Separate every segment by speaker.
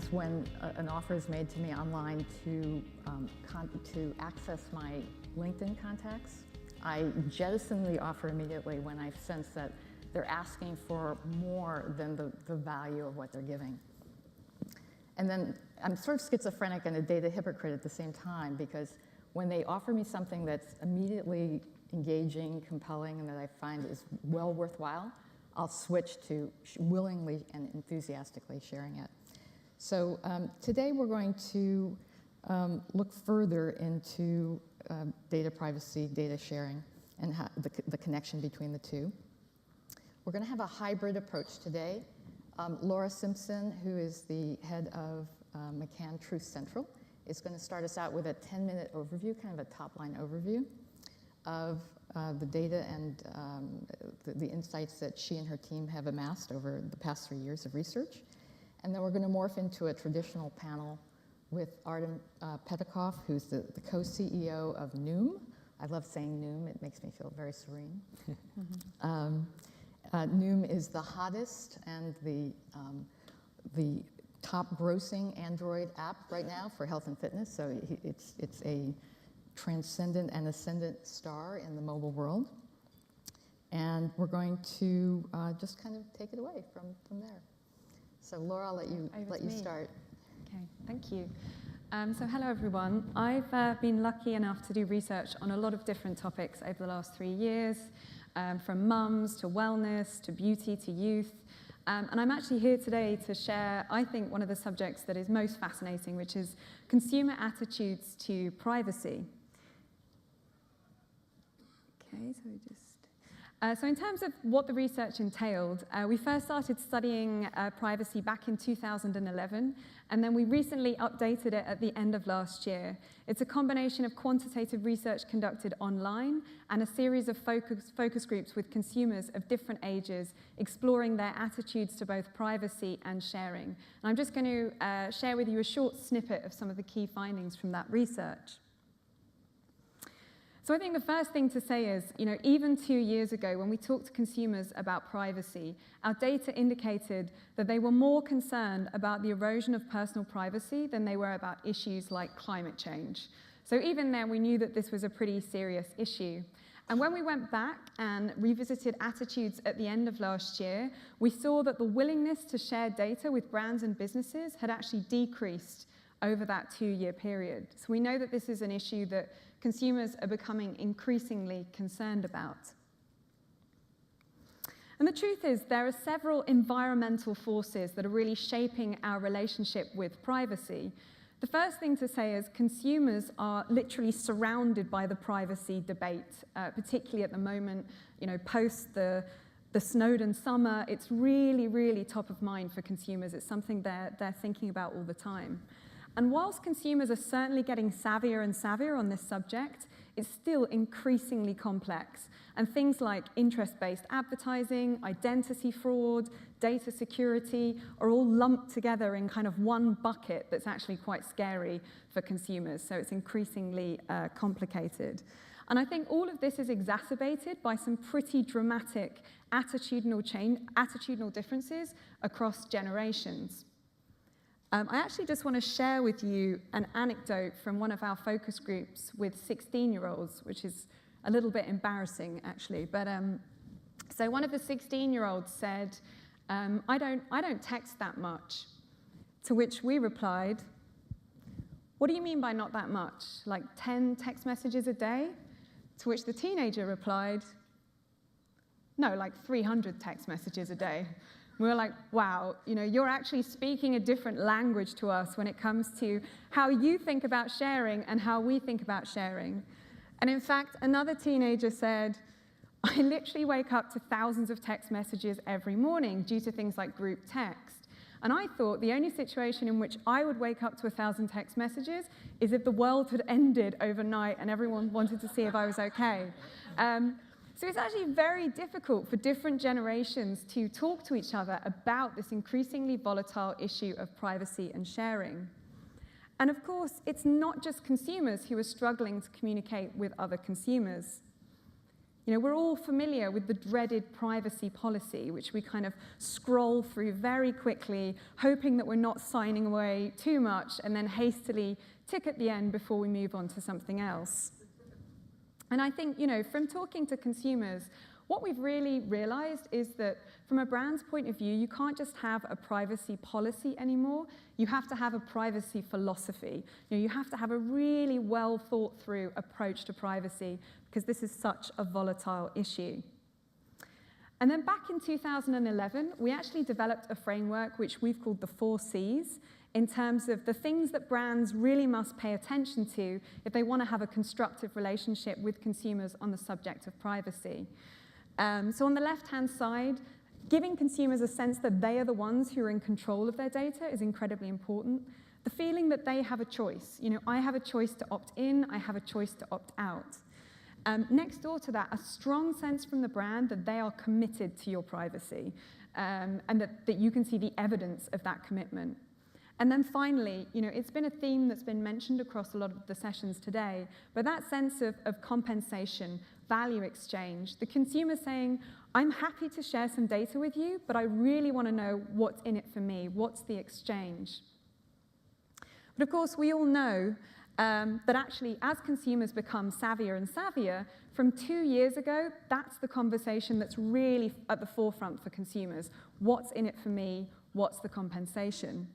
Speaker 1: times when an offer is made to me online to access my LinkedIn contacts, I jettison the offer immediately when I sense that they're asking for more than the value of what they're giving. And then I'm sort of schizophrenic and a data hypocrite at the same time, because when they offer me something that's immediately engaging, compelling, and that I find is well worthwhile, I'll switch to willingly and enthusiastically sharing it. So today we're going to look further into data privacy, data sharing, and how the connection between the two. We're going to have a hybrid approach today. Laura Simpson, who is the head of McCann Truth Central, is going to start us out with a 10-minute overview, kind of a top-line overview of the data and the insights that she and her team have amassed over the past 3 years of research. And then we're going to morph into a traditional panel with Artem Petakov, who's the co-CEO of Noom. I love saying Noom. It makes me feel very serene. Noom is the hottest and the top grossing Android app right now for health and fitness. So it's a transcendent and ascendant star in the mobile world. And we're going to just kind of take it away from there. So Laura, I'll let you start.
Speaker 2: Okay, thank you. So hello everyone. I've been lucky enough to do research on a lot of different topics over the last 3 years, from mums to wellness to beauty to youth. And I'm actually here today to share, I think, one of the subjects that is most fascinating, which is consumer attitudes to privacy. Okay, so in terms of what the research entailed, we first started studying privacy back in 2011, and then we recently updated it at the end of last year. It's a combination of quantitative research conducted online and a series of focus groups with consumers of different ages exploring their attitudes to both privacy and sharing. And I'm just going to share with you a short snippet of some of the key findings from that research. So I think the first thing to say is, even 2 years ago, when we talked to consumers about privacy, our data indicated that they were more concerned about the erosion of personal privacy than they were about issues like climate change. So even then, we knew that this was a pretty serious issue. And when we went back and revisited attitudes at the end of last year, we saw that the willingness to share data with brands and businesses had actually decreased over that 2-year period. So we know that this is an issue that consumers are becoming increasingly concerned about. And the truth is, there are several environmental forces that are really shaping our relationship with privacy. The first thing to say is consumers are literally surrounded by the privacy debate, particularly at the moment, post the Snowden summer. It's really, really top of mind for consumers. It's something they're thinking about all the time. And whilst consumers are certainly getting savvier and savvier on this subject, it's still increasingly complex. And things like interest-based advertising, identity fraud, data security are all lumped together in kind of one bucket that's actually quite scary for consumers. So it's increasingly complicated. And I think all of this is exacerbated by some pretty dramatic attitudinal differences across generations. I actually just want to share with you an anecdote from one of our focus groups with 16-year-olds, which is a little bit embarrassing, actually. But so one of the 16-year-olds said, I don't text that much. To which we replied, what do you mean by not that much? Like 10 text messages a day? To which the teenager replied, no, like 300 text messages a day. We were like, wow, you're actually speaking a different language to us when it comes to how you think about sharing and how we think about sharing. And in fact, another teenager said, I literally wake up to thousands of text messages every morning due to things like group text. And I thought the only situation in which I would wake up to 1,000 text messages is if the world had ended overnight and everyone wanted to see if I was okay. So it's actually very difficult for different generations to talk to each other about this increasingly volatile issue of privacy and sharing. And of course, it's not just consumers who are struggling to communicate with other consumers. We're all familiar with the dreaded privacy policy, which we kind of scroll through very quickly, hoping that we're not signing away too much, and then hastily tick at the end before we move on to something else. And I think, from talking to consumers, what we've really realized is that from a brand's point of view, you can't just have a privacy policy anymore. You have to have a privacy philosophy. You have to have a really well thought through approach to privacy, because this is such a volatile issue. And then back in 2011, we actually developed a framework which we've called the 4 Cs, in terms of the things that brands really must pay attention to if they want to have a constructive relationship with consumers on the subject of privacy. So on the left-hand side, giving consumers a sense that they are the ones who are in control of their data is incredibly important. The feeling that they have a choice. I have a choice to opt in, I have a choice to opt out. Next door to that, a strong sense from the brand that they are committed to your privacy, and that you can see the evidence of that commitment. And then finally, it's been a theme that's been mentioned across a lot of the sessions today, but that sense of compensation, value exchange, the consumer saying, I'm happy to share some data with you, but I really want to know what's in it for me, what's the exchange. But of course, we all know that actually, as consumers become savvier and savvier, from 2 years ago, that's the conversation that's really at the forefront for consumers. What's in it for me? What's the compensation?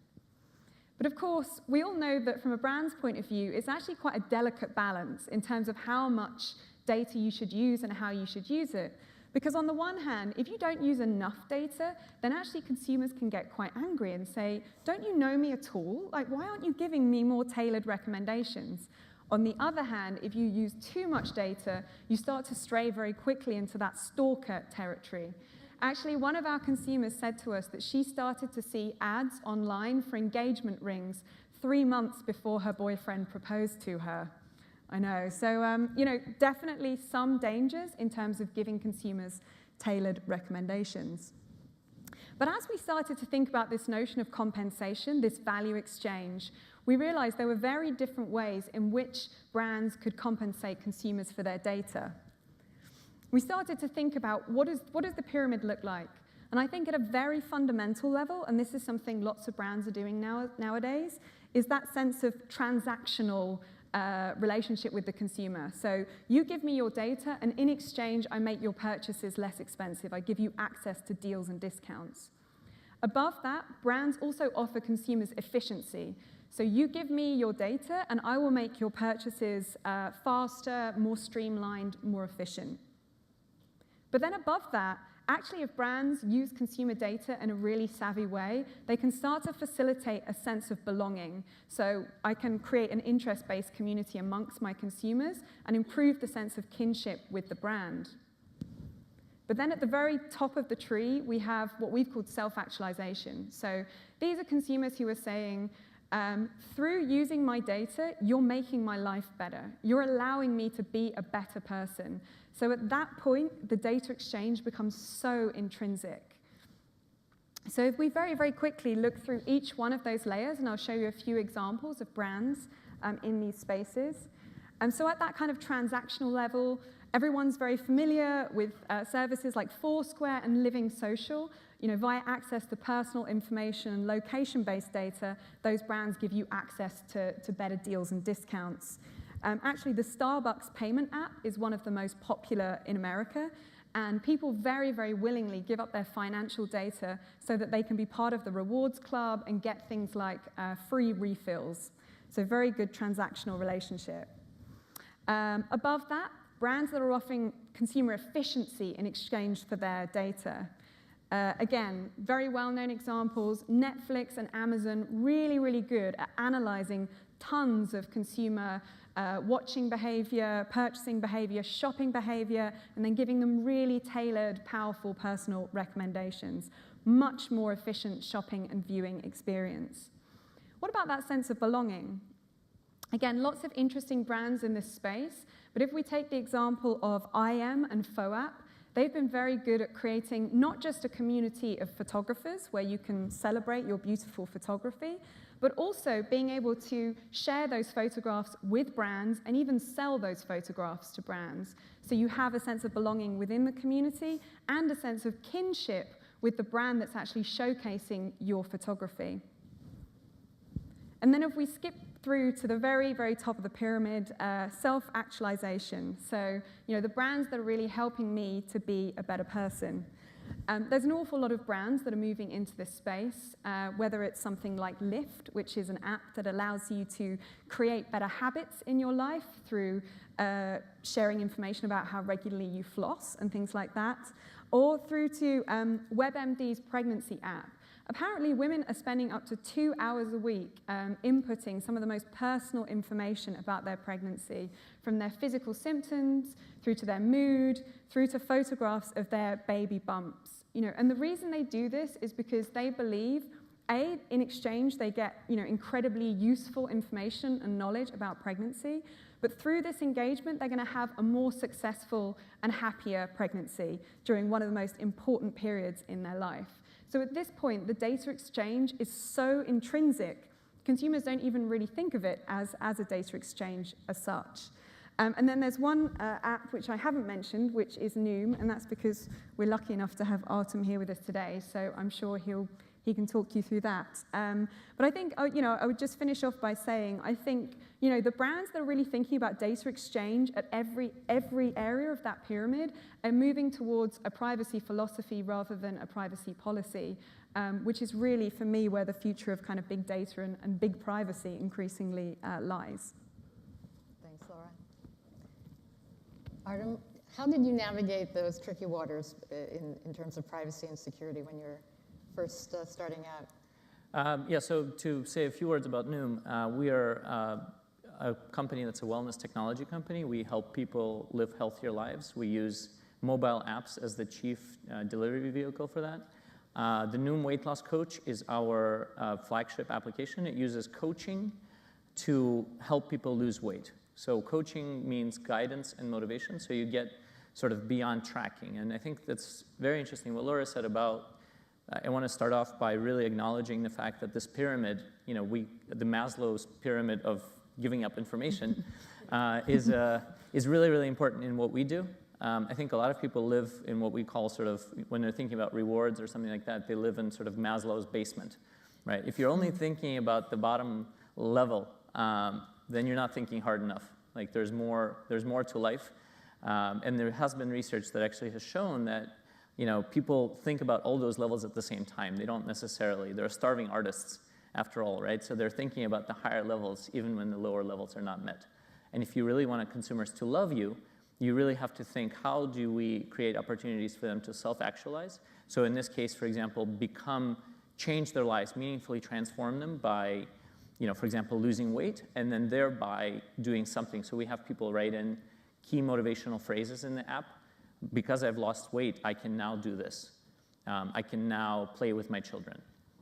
Speaker 2: But of course, we all know that from a brand's point of view, it's actually quite a delicate balance in terms of how much data you should use and how you should use it. Because on the one hand, if you don't use enough data, then actually consumers can get quite angry and say, don't you know me at all? Like, why aren't you giving me more tailored recommendations? On the other hand, if you use too much data, you start to stray very quickly into that stalker territory. Actually, one of our consumers said to us that she started to see ads online for engagement rings 3 months before her boyfriend proposed to her. I know. So, definitely some dangers in terms of giving consumers tailored recommendations. But as we started to think about this notion of compensation, this value exchange, we realized there were very different ways in which brands could compensate consumers for their data. We started to think about what does the pyramid look like? And I think at a very fundamental level, and this is something lots of brands are doing nowadays, is that sense of transactional relationship with the consumer. So you give me your data, and in exchange, I make your purchases less expensive. I give you access to deals and discounts. Above that, brands also offer consumers efficiency. So you give me your data, and I will make your purchases faster, more streamlined, more efficient. But then above that, actually, if brands use consumer data in a really savvy way, they can start to facilitate a sense of belonging. So I can create an interest-based community amongst my consumers and improve the sense of kinship with the brand. But then at the very top of the tree, we have what we've called self-actualization. So these are consumers who are saying, through using my data, you're making my life better. You're allowing me to be a better person. So at that point, the data exchange becomes so intrinsic. So if we very, very quickly look through each one of those layers, and I'll show you a few examples of brands in these spaces. So at that kind of transactional level, everyone's very familiar with services like Foursquare and Living Social. Via access to personal information and location-based data, those brands give you access to better deals and discounts. Actually, the Starbucks payment app is one of the most popular in America, and people very, very willingly give up their financial data so that they can be part of the rewards club and get things like free refills. So very good transactional relationship. Above that, brands that are offering consumer efficiency in exchange for their data. Again, very well-known examples. Netflix and Amazon, really, really good at analyzing tons of consumer watching behavior, purchasing behavior, shopping behavior, and then giving them really tailored, powerful, personal recommendations. Much more efficient shopping and viewing experience. What about that sense of belonging? Again, lots of interesting brands in this space, but if we take the example of IM and FOAP, they've been very good at creating not just a community of photographers where you can celebrate your beautiful photography, but also being able to share those photographs with brands and even sell those photographs to brands. So you have a sense of belonging within the community and a sense of kinship with the brand that's actually showcasing your photography. And then if we skip through to the very, very top of the pyramid, self-actualization. So, the brands that are really helping me to be a better person. There's an awful lot of brands that are moving into this space, whether it's something like Lyft, which is an app that allows you to create better habits in your life through sharing information about how regularly you floss and things like that, or through to WebMD's pregnancy app. Apparently, women are spending up to 2 hours a week inputting some of the most personal information about their pregnancy, from their physical symptoms, through to their mood, through to photographs of their baby bumps. And the reason they do this is because they believe, A, in exchange they get incredibly useful information and knowledge about pregnancy, but through this engagement they're going to have a more successful and happier pregnancy during one of the most important periods in their life. So at this point, the data exchange is so intrinsic, consumers don't even really think of it as a data exchange as such. And then there's one app which I haven't mentioned, which is Noom, and that's because we're lucky enough to have Artem here with us today, so I'm sure he can talk you through that. But I think, I would just finish off by saying, I think, the brands that are really thinking about data exchange at every area of that pyramid are moving towards a privacy philosophy rather than a privacy policy, which is really, for me, where the future of kind of big data and big privacy increasingly lies.
Speaker 1: Thanks, Laura. Artem, how did you navigate those tricky waters in terms of privacy and security when you're first starting out?
Speaker 3: So to say a few words about Noom, we are a company that's a wellness technology company. We help people live healthier lives. We use mobile apps as the chief delivery vehicle for that. The Noom Weight Loss Coach is our flagship application. It uses coaching to help people lose weight. So coaching means guidance and motivation, so you get sort of beyond tracking. And I think that's very interesting what Laura said about, I want to start off by really acknowledging the fact that this pyramid, the Maslow's pyramid of giving up information, is really, really important in what we do. I think a lot of people live in what we call sort of, when they're thinking about rewards or something like that, they live in sort of Maslow's basement, right? If you're only thinking about the bottom level, then you're not thinking hard enough. Like there's more to life. And there has been research that actually has shown that people think about all those levels at the same time. They don't necessarily. They're starving artists, after all, right? So they're thinking about the higher levels even when the lower levels are not met. And if you really want consumers to love you, you really have to think, how do we create opportunities for them to self-actualize? So in this case, for example, change their lives, meaningfully transform them by, for example, losing weight, and then thereby doing something. So we have people write in key motivational phrases in the app. Because I've lost weight, I can now do this. I can now play with my children.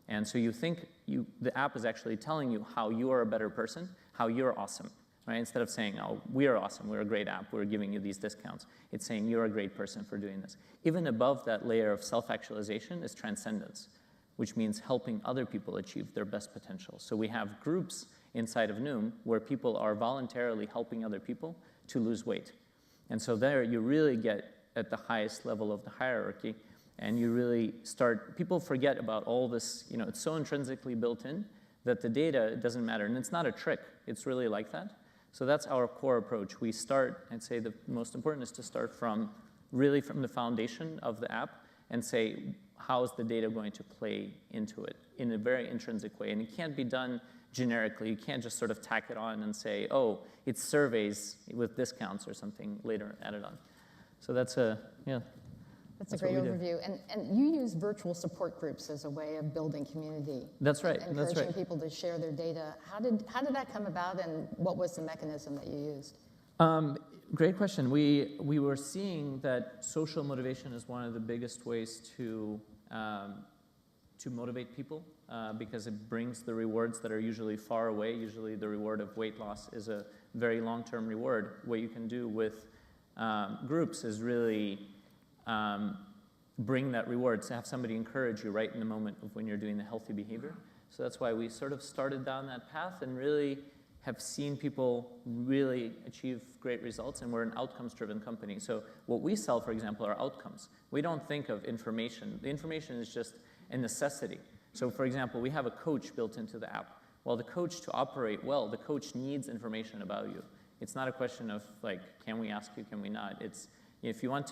Speaker 3: And so the app is actually telling you how you are a better person, how you're awesome, right? Instead of saying, oh, we are awesome, we're a great app, we're giving you these discounts. It's saying you're a great person for doing this. Even above that layer of self-actualization is transcendence, which means helping other people achieve their best potential. So we have groups inside of Noom where people are voluntarily helping other people to lose weight. And so there you really get at the highest level of the hierarchy, and you really people forget about all this, it's so intrinsically built in that the data doesn't matter, and it's not a trick, it's really like that. So that's our core approach. We start, I'd say the most important is to start from the foundation of the app and say, how is the data going to play into it in a very intrinsic way? And it can't be done generically. You can't just sort of tack it on and say, oh, it's surveys with discounts or something later added on. So that's a
Speaker 1: great overview. And you use virtual support groups as a way of building community.
Speaker 3: That's right.
Speaker 1: Encouraging people to share their data. How did that come about, and what was the mechanism that you used?
Speaker 3: Great question. We were seeing that social motivation is one of the biggest ways to motivate people because it brings the rewards that are usually far away. Usually the reward of weight loss is a very long-term reward. What you can do with groups is really bring that reward, to have somebody encourage you right in the moment of when you're doing the healthy behavior. So that's why we sort of started down that path and really have seen people really achieve great results, and we're an outcomes-driven company. So what we sell, for example, are outcomes. We don't think of information. The information is just a necessity. So for example, we have a coach built into the app. Well, the coach, to operate well, the coach needs information about you. It's not a question of like, can we ask you, can we not? It's, if you want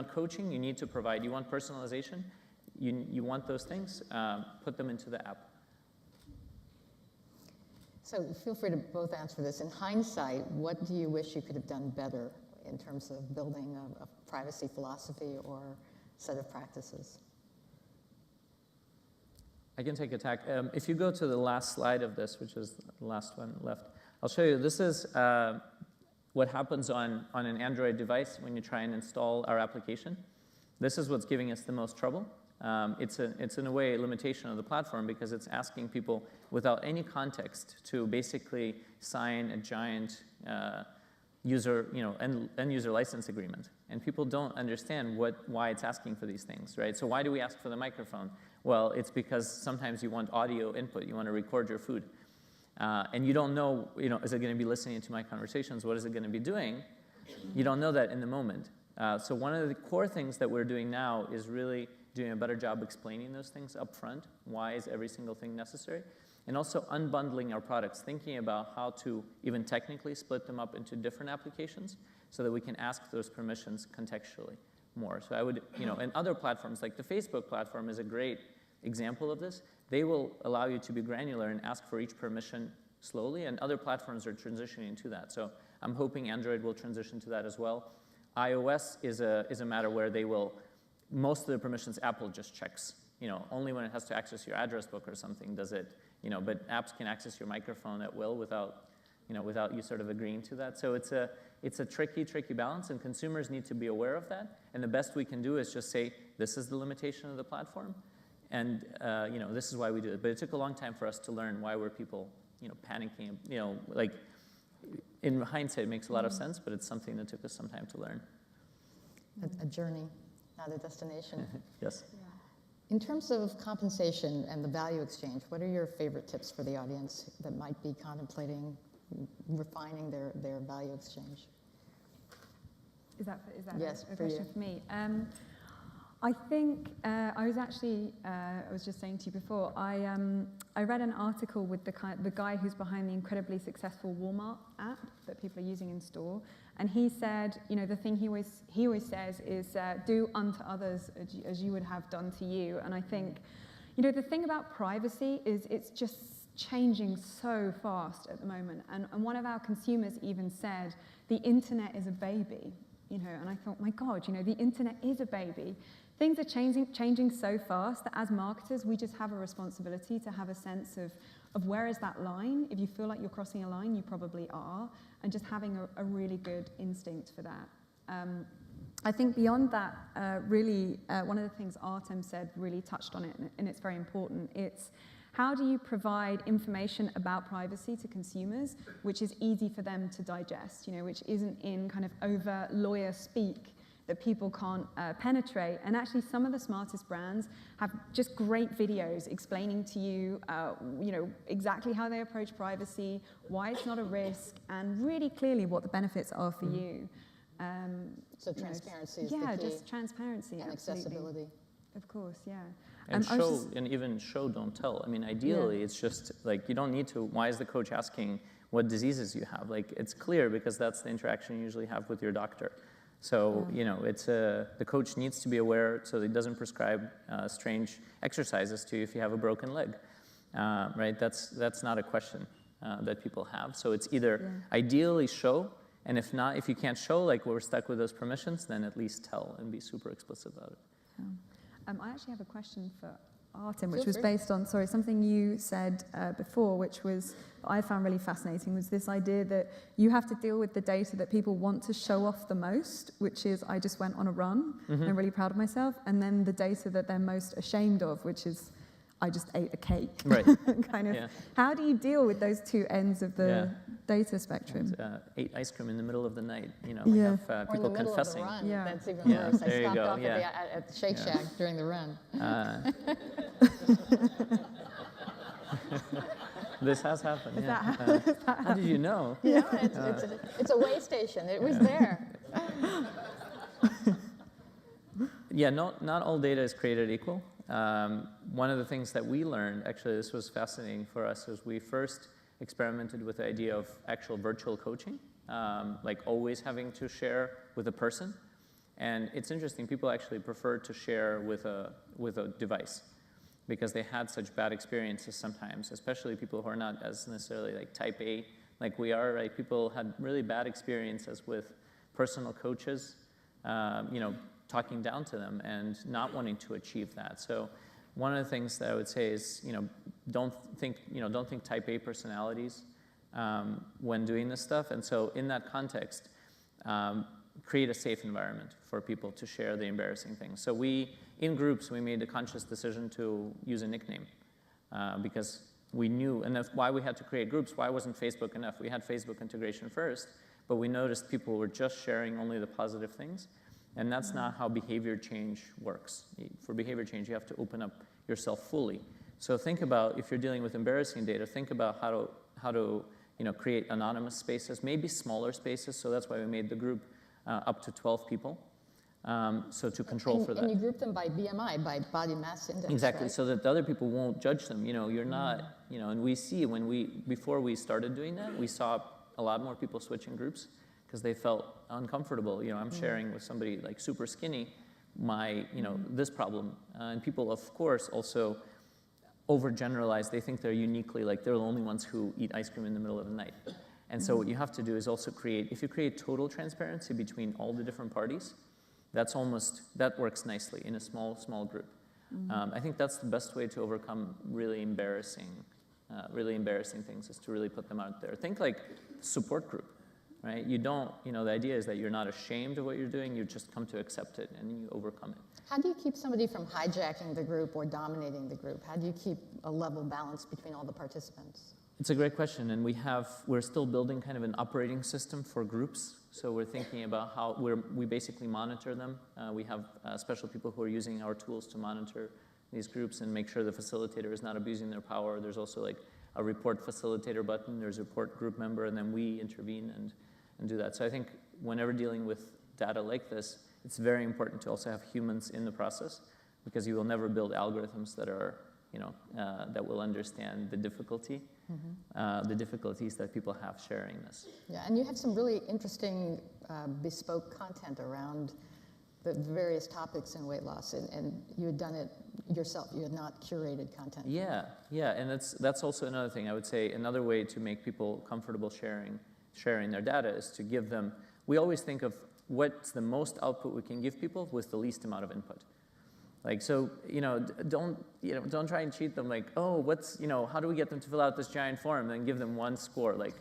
Speaker 3: coaching, you need to provide. You want personalization, you want those things, put them into the app.
Speaker 1: So feel free to both answer this. In hindsight, what do you wish you could have done better in terms of building a privacy philosophy or set of practices?
Speaker 3: I can take a tack. If you go to the last slide of this, which is the last one left, I'll show you. This is what happens on an Android device when you try and install our application. This is what's giving us the most trouble. It's in a way a limitation of the platform because it's asking people without any context to basically sign a giant end user license agreement. And people don't understand why it's asking for these things, right? So why do we ask for the microphone? Well, it's because sometimes you want audio input. You want to record your food. And you don't know, is it going to be listening to my conversations? What is it going to be doing? You don't know that in the moment. So one of the core things that we're doing now is really doing a better job explaining those things up front. Why is every single thing necessary? And also unbundling our products, thinking about how to even technically split them up into different applications so that we can ask those permissions contextually more. So I would, and other platforms like the Facebook platform is a great example of this. They will allow you to be granular and ask for each permission slowly, and other platforms are transitioning to that. So I'm hoping Android will transition to that as well. iOS is a matter where they will, most of the permissions Apple just checks. Only when it has to access your address book or something does it, but apps can access your microphone at will without you sort of agreeing to that. So it's a tricky balance, and consumers need to be aware of that. And the best we can do is just say, this is the limitation of the platform, and this is why we do it. But it took a long time for us to learn why were people, panicking. Like in hindsight, it makes a lot of sense, but it's something that took us some time to learn.
Speaker 1: A journey, not a destination.
Speaker 3: Yes.
Speaker 1: In terms of compensation and the value exchange, what are your favorite tips for the audience that might be contemplating refining their value exchange?
Speaker 2: Is that
Speaker 1: Yes,
Speaker 2: a
Speaker 1: for
Speaker 2: question
Speaker 1: you.
Speaker 2: for me? I think I was just saying to you before, I read an article with the guy who's behind the incredibly successful Walmart app that people are using in store, and he said, the thing he always says is do unto others as you would have done to you. And I think, the thing about privacy is it's just changing so fast at the moment. And one of our consumers even said, the internet is a baby. And I thought, my God, the internet is a baby. Things are changing so fast that as marketers, we just have a responsibility to have a sense of where is that line. If you feel like you're crossing a line, you probably are, and just having a really good instinct for that. I think beyond that, really, one of the things Artem said really touched on it, and it's very important. It's how do you provide information about privacy to consumers, which is easy for them to digest, which isn't in kind of over lawyer speak that people can't penetrate. And actually, some of the smartest brands have just great videos explaining to you, exactly how they approach privacy, why it's not a risk, and really clearly what the benefits are for you.
Speaker 1: So transparency is the key.
Speaker 2: Yeah, just transparency
Speaker 1: and
Speaker 2: absolutely.
Speaker 1: accessibility.
Speaker 2: Of course, yeah.
Speaker 3: And even show, don't tell. I mean, ideally, it's just like you don't need to. Why is the coach asking what diseases you have? Like, it's clear because that's the interaction you usually have with your doctor. So it's the coach needs to be aware so that he doesn't prescribe strange exercises to you if you have a broken leg, right? That's not a question that people have. So it's either ideally show, and if not, if you can't show, like we're stuck with those permissions, then at least tell and be super explicit about it.
Speaker 2: Yeah. I actually have a question for Artem, which was based on, something you said before, which was, I found really fascinating, was this idea that you have to deal with the data that people want to show off the most, which is, I just went on a run, and I'm really proud of myself, and then the data that they're most ashamed of, which is, I just ate a cake.
Speaker 3: Right.
Speaker 2: kind of. Yeah. How do you deal with those two ends of the data spectrum?
Speaker 3: Ate ice cream in the middle of the night,
Speaker 1: Or
Speaker 3: have
Speaker 1: in
Speaker 3: people
Speaker 1: the middle
Speaker 3: confessing.
Speaker 1: Of the run.
Speaker 2: Yeah.
Speaker 1: That's even worse.
Speaker 3: There
Speaker 1: I
Speaker 3: you
Speaker 1: stopped
Speaker 3: go.
Speaker 1: off at the Shake Shack during the run.
Speaker 3: This has happened.
Speaker 2: Has
Speaker 3: Yeah.
Speaker 2: that
Speaker 3: How did you know?
Speaker 1: Yeah, it's a way station. It was there.
Speaker 3: Yeah, not all data is created equal. One of the things that we learned, actually, this was fascinating for us, is we first experimented with the idea of actual virtual coaching, like always having to share with a person. And it's interesting, people actually prefer to share with a device because they had such bad experiences sometimes, especially people who are not as necessarily like type A like we are, right? People had really bad experiences with personal coaches, talking down to them and not wanting to achieve that. So one of the things that I would say is, don't think type A personalities when doing this stuff. And so in that context, create a safe environment for people to share the embarrassing things. So in groups, we made a conscious decision to use a nickname because we knew, and that's why we had to create groups. Why wasn't Facebook enough? We had Facebook integration first, but we noticed people were just sharing only the positive things. And that's not how behavior change works. For behavior change, you have to open up yourself fully. So think about, if you're dealing with embarrassing data, think about how to create anonymous spaces, maybe smaller spaces. So that's why we made the group up to 12 people. So to control for that.
Speaker 1: And you group them by BMI, by body mass index.
Speaker 3: Exactly,
Speaker 1: right?
Speaker 3: so that the other people won't judge them. You're not, and we see before we started doing that, we saw a lot more people switching groups because they felt uncomfortable. I'm sharing with somebody like super skinny my, this problem. And people, of course, also overgeneralize. They think they're uniquely, like they're the only ones who eat ice cream in the middle of the night. And so what you have to do is also if you create total transparency between all the different parties, that works nicely in a small group. I think that's the best way to overcome really embarrassing things, is to really put them out there. Think like support group. Right? You don't, the idea is that you're not ashamed of what you're doing, you just come to accept it and you overcome it.
Speaker 1: How do you keep somebody from hijacking the group or dominating the group? How do you keep a level balance between all the participants?
Speaker 3: It's a great question, and we're still building kind of an operating system for groups. So we're thinking about how we basically monitor them. We have special people who are using our tools to monitor these groups and make sure the facilitator is not abusing their power. There's also like a report facilitator button, there's a report group member, and then we intervene and do that. So I think whenever dealing with data like this, it's very important to also have humans in the process, because you will never build algorithms that are, that will understand the difficulties that people have sharing this.
Speaker 1: Yeah, and you have some really interesting bespoke content around the various topics in weight loss, and you had done it yourself. You had not curated content.
Speaker 3: Yeah, and that's also another thing. I would say another way to make people comfortable sharing their data is to give them, we always think of what's the most output we can give people with the least amount of input. Like, so, don't try and cheat them like, oh, how do we get them to fill out this giant form and give them one score? Like,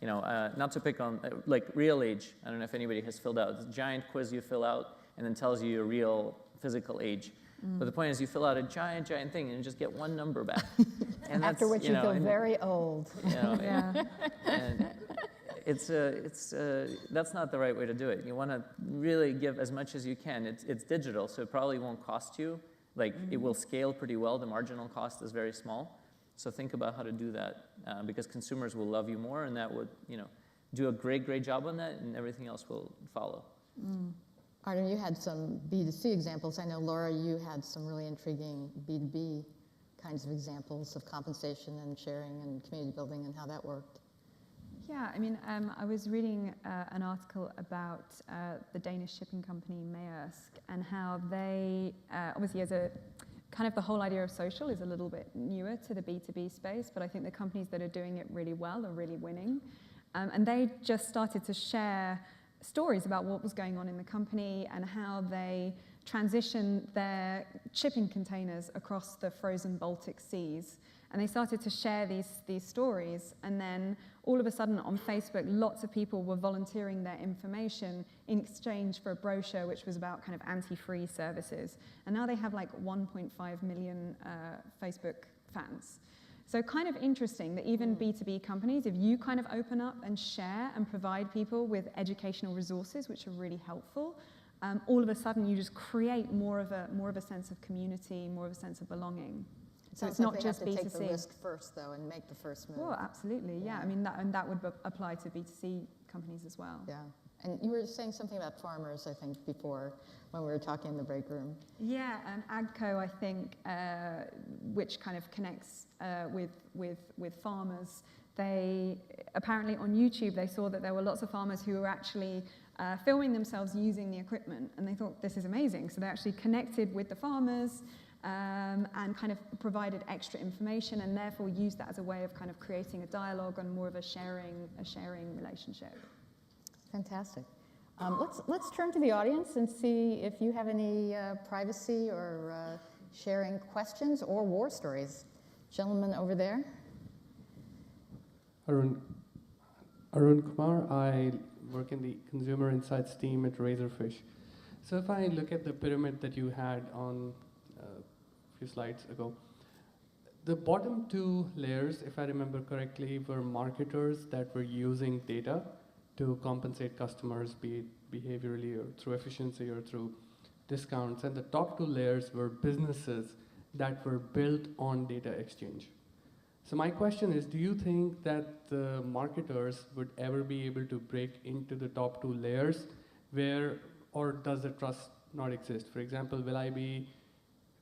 Speaker 3: not to pick on, like real age. I don't know if anybody has filled out this giant quiz you fill out and then tells you your real physical age. But the point is you fill out a giant thing and you just get one number back. And
Speaker 1: After which you feel very old.
Speaker 2: Yeah.
Speaker 3: And that's not the right way to do it. You want to really give as much as you can. It's digital, so it probably won't cost you. Like, it will scale pretty well. The marginal cost is very small. So think about how to do that, because consumers will love you more, and that would, do a great job on that, and everything else will follow.
Speaker 1: Artem, you had some B2C examples. I know, Laura, you had some really intriguing B2B kinds of examples of compensation and sharing and community building and how that worked.
Speaker 2: Yeah, I mean, I was reading an article about the Danish shipping company Maersk, and how they, obviously as a kind of the whole idea of social is a little bit newer to the B2B space, but I think the companies that are doing it really well are really winning. And they just started to share stories about what was going on in the company and how they transitioned their shipping containers across the frozen Baltic seas. And they started to share these stories, and then all of a sudden on Facebook, lots of people were volunteering their information in exchange for a brochure which was about kind of anti-free services. And now they have like 1.5 million Facebook fans. So kind of interesting that even B2B companies, if you kind of open up and share and provide people with educational resources which are really helpful, all of a sudden you just create more of a sense of community, more of a sense of belonging. So it's
Speaker 1: Sounds like
Speaker 2: not
Speaker 1: they
Speaker 2: just
Speaker 1: have to
Speaker 2: B2C.
Speaker 1: take the risk first, though, and make the first move.
Speaker 2: Well, absolutely, yeah. I mean, that would apply to B2C companies as well.
Speaker 1: Yeah. And you were saying something about farmers, I think, before when we were talking in the break room.
Speaker 2: Yeah, AGCO, I think, which kind of connects with farmers. They apparently on YouTube they saw that there were lots of farmers who were actually filming themselves using the equipment, and they thought this is amazing. So they actually connected with the farmers and kind of provided extra information, and therefore used that as a way of kind of creating a dialogue and more of a sharing relationship.
Speaker 1: Fantastic. Let's turn to the audience and see if you have any privacy or sharing questions or war stories. Gentleman over there.
Speaker 4: Arun Kumar, I work in the consumer insights team at Razorfish. So if I look at the pyramid that you had on a few slides ago, the bottom two layers, if I remember correctly, were marketers that were using data to compensate customers, be it behaviorally or through efficiency or through discounts. And the top two layers were businesses that were built on data exchange. So my question is, do you think that the marketers would ever be able to break into the top two layers or does the trust not exist? For example, will I be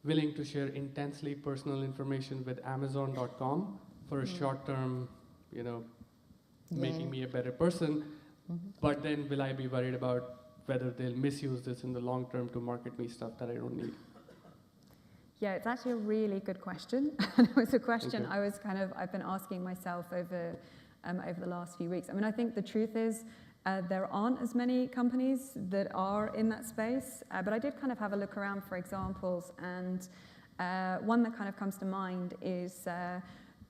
Speaker 4: willing to share intensely personal information with Amazon.com for a short-term, making me a better person, but then will I be worried about whether they'll misuse this in the long term to market me stuff that I don't need?
Speaker 2: Yeah, it's actually a really good question. And it was a question I've been asking myself over the last few weeks. I mean, I think the truth is there aren't as many companies that are in that space, but I did kind of have a look around for examples, and one that kind of comes to mind is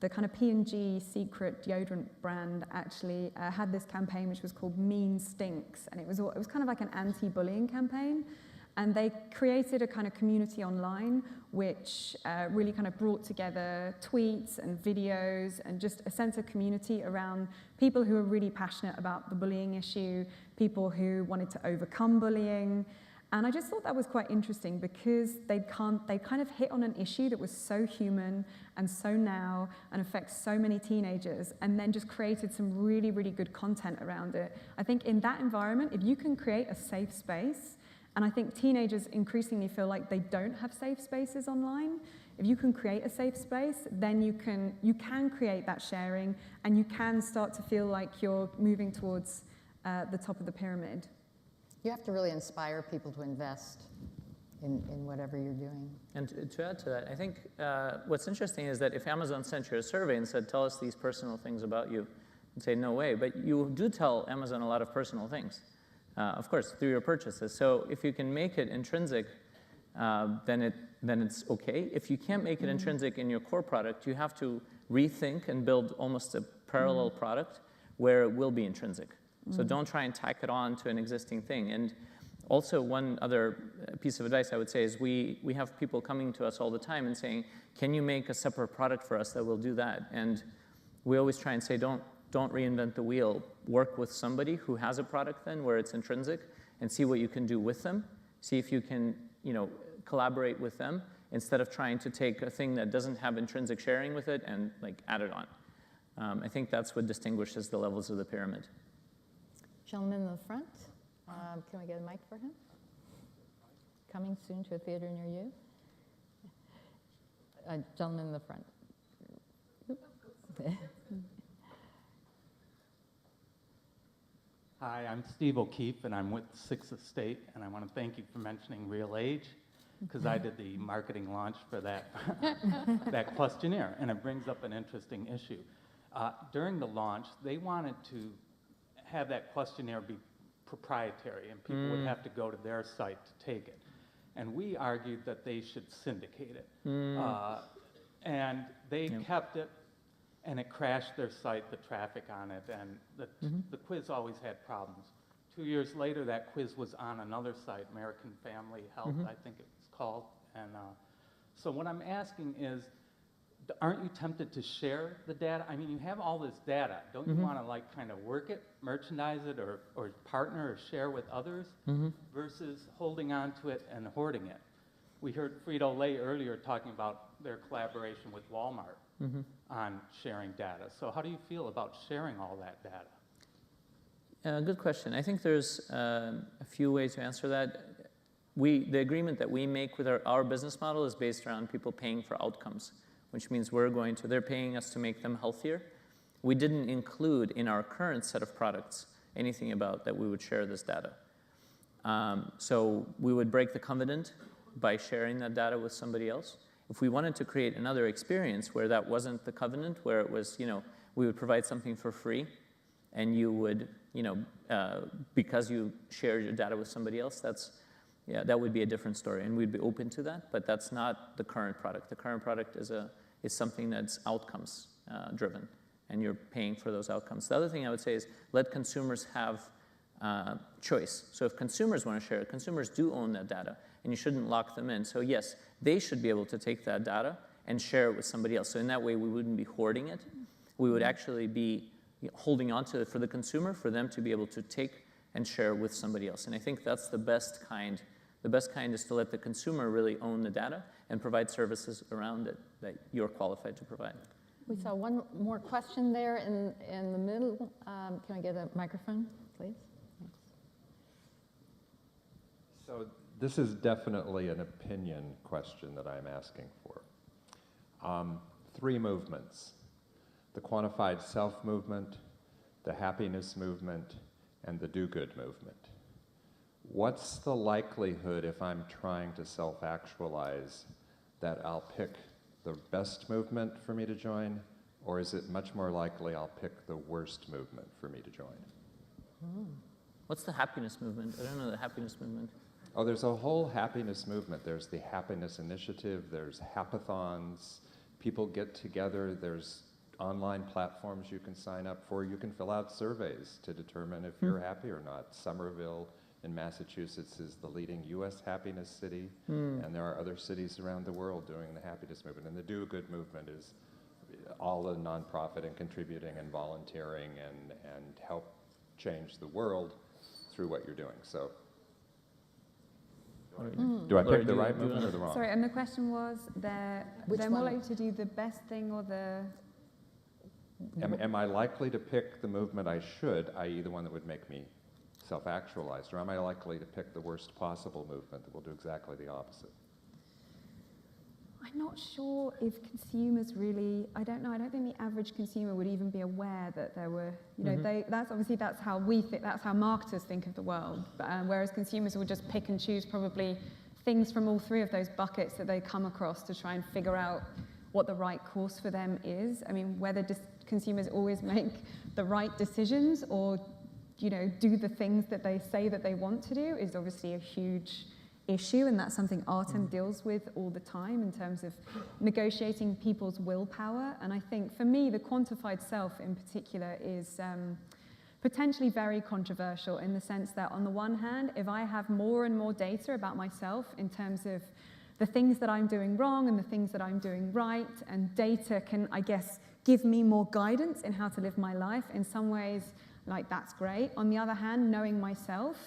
Speaker 2: the kind of P&G secret deodorant brand actually had this campaign which was called Mean Stinks, and it was kind of like an anti-bullying campaign. And they created a kind of community online which really kind of brought together tweets and videos and just a sense of community around people who are really passionate about the bullying issue, people who wanted to overcome bullying. And I just thought that was quite interesting because they kind of hit on an issue that was so human and so now and affects so many teenagers, and then just created some really, really good content around it. I think in that environment, if you can create a safe space, and I think teenagers increasingly feel like they don't have safe spaces online. If you can create a safe space, then you can create that sharing, and you can start to feel like you're moving towards the top of the pyramid.
Speaker 1: You have to really inspire people to invest in whatever you're doing.
Speaker 3: And to add to that, I think what's interesting is that if Amazon sent you a survey and said, tell us these personal things about you, you'd say, no way. But you do tell Amazon a lot of personal things. Of course, through your purchases. So if you can make it intrinsic, then it's okay. If you can't make it intrinsic in your core product, you have to rethink and build almost a parallel product where it will be intrinsic. So don't try and tack it on to an existing thing. And also one other piece of advice I would say is we have people coming to us all the time and saying, can you make a separate product for us that will do that? And we always try and say, don't reinvent the wheel. Work with somebody who has a product then where it's intrinsic and see what you can do with them. See if you can, collaborate with them instead of trying to take a thing that doesn't have intrinsic sharing with it and add it on. I think that's what distinguishes the levels of the pyramid.
Speaker 1: Gentleman in the front, can we get a mic for him? Coming soon to a theater near you. Gentleman in the front.
Speaker 5: Hi, I'm Steve O'Keefe, and I'm with Sixth Estate, and I want to thank you for mentioning real age, because I did the marketing launch for that, that questionnaire, and it brings up an interesting issue. During the launch, they wanted to have that questionnaire be proprietary, and people would have to go to their site to take it. And we argued that they should syndicate it. And they kept it, and it crashed their site, the traffic on it, and the quiz always had problems. 2 years later, that quiz was on another site, American Family Health, I think it was called. And so what I'm asking is, aren't you tempted to share the data? I mean, you have all this data. Don't you want to kind of work it, merchandise it, or partner or share with others versus holding on to it and hoarding it? We heard Frito-Lay earlier talking about their collaboration with Walmart on sharing data. So how do you feel about sharing all that data?
Speaker 3: Good question. I think there's a few ways to answer that. The agreement that we make with our business model is based around people paying for outcomes, which means they're paying us to make them healthier. We didn't include in our current set of products anything about that we would share this data. So we would break the covenant by sharing that data with somebody else. If we wanted to create another experience where that wasn't the covenant, where it was, we would provide something for free, and you would, because you shared your data with somebody else, that would be a different story, and we'd be open to that. But that's not the current product. The current product is something that's outcomes driven, and you're paying for those outcomes. The other thing I would say is let consumers have choice. So if consumers want to share it, consumers do own that data, and you shouldn't lock them in. So yes, they should be able to take that data and share it with somebody else. So in that way, we wouldn't be hoarding it. We would actually be holding on to it for the consumer, for them to be able to take and share with somebody else. And I think that's the best kind. The best kind is to let the consumer really own the data and provide services around it that you're qualified to provide.
Speaker 1: We saw one more question there in the middle. Can I get a microphone, please? Thanks.
Speaker 6: So this is definitely an opinion question that I'm asking for. 3 movements: the quantified self movement, the happiness movement, and the do-good movement. What's the likelihood, if I'm trying to self-actualize, that I'll pick the best movement for me to join, or is it much more likely I'll pick the worst movement for me to join?
Speaker 3: What's the happiness movement? I don't know the happiness movement.
Speaker 6: Oh, there's a whole happiness movement. There's the Happiness Initiative, there's hackathons, people get together, there's online platforms you can sign up for, you can fill out surveys to determine if you're happy or not. Somerville in Massachusetts is the leading U.S. happiness city, and there are other cities around the world doing the happiness movement. And the do-good movement is all the nonprofit and contributing and volunteering and help change the world through what you're doing. So, do I pick the right movement or the wrong?
Speaker 2: Sorry, and the question was, they're more likely to do the best thing or the...
Speaker 6: Am I likely to pick the movement I should, i.e. the one that would make me self-actualized, or am I likely to pick the worst possible movement that will do exactly the opposite?
Speaker 2: I'm not sure if consumers really, I don't know, I don't think the average consumer would even be aware that there were, that's how we think, that's how marketers think of the world, whereas consumers will just pick and choose probably things from all 3 of those buckets that they come across to try and figure out what the right course for them is. I mean, whether consumers always make the right decisions or do the things that they say that they want to do is obviously a huge issue, and that's something Artem deals with all the time in terms of negotiating people's willpower. And I think for me, the quantified self in particular is potentially very controversial in the sense that on the one hand, if I have more and more data about myself in terms of the things that I'm doing wrong and the things that I'm doing right, and data can, I guess, give me more guidance in how to live my life, in some ways, like, that's great. On the other hand, knowing myself,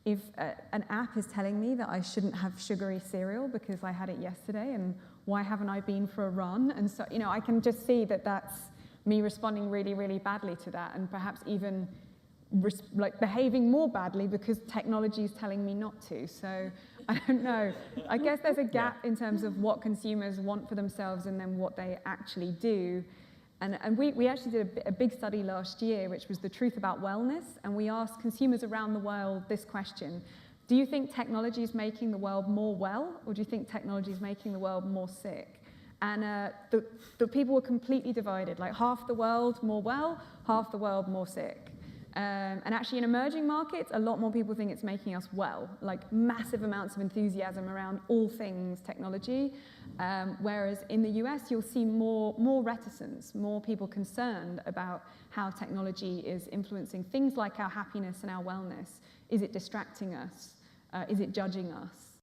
Speaker 2: if an app is telling me that I shouldn't have sugary cereal because I had it yesterday, and why haven't I been for a run? And so, I can just see that that's me responding really, really badly to that, and perhaps even behaving more badly because technology is telling me not to. So I don't know. I guess there's a gap in terms of what consumers want for themselves and then what they actually do. And we actually did a big study last year, which was the truth about wellness, and we asked consumers around the world this question: do you think technology is making the world more well, or do you think technology is making the world more sick? And the people were completely divided, like half the world more well, half the world more sick. And actually in emerging markets, a lot more people think it's making us well, like massive amounts of enthusiasm around all things technology. Whereas in the US, you'll see more reticence, more people concerned about how technology is influencing things like our happiness and our wellness. Is it distracting us? Is it judging us?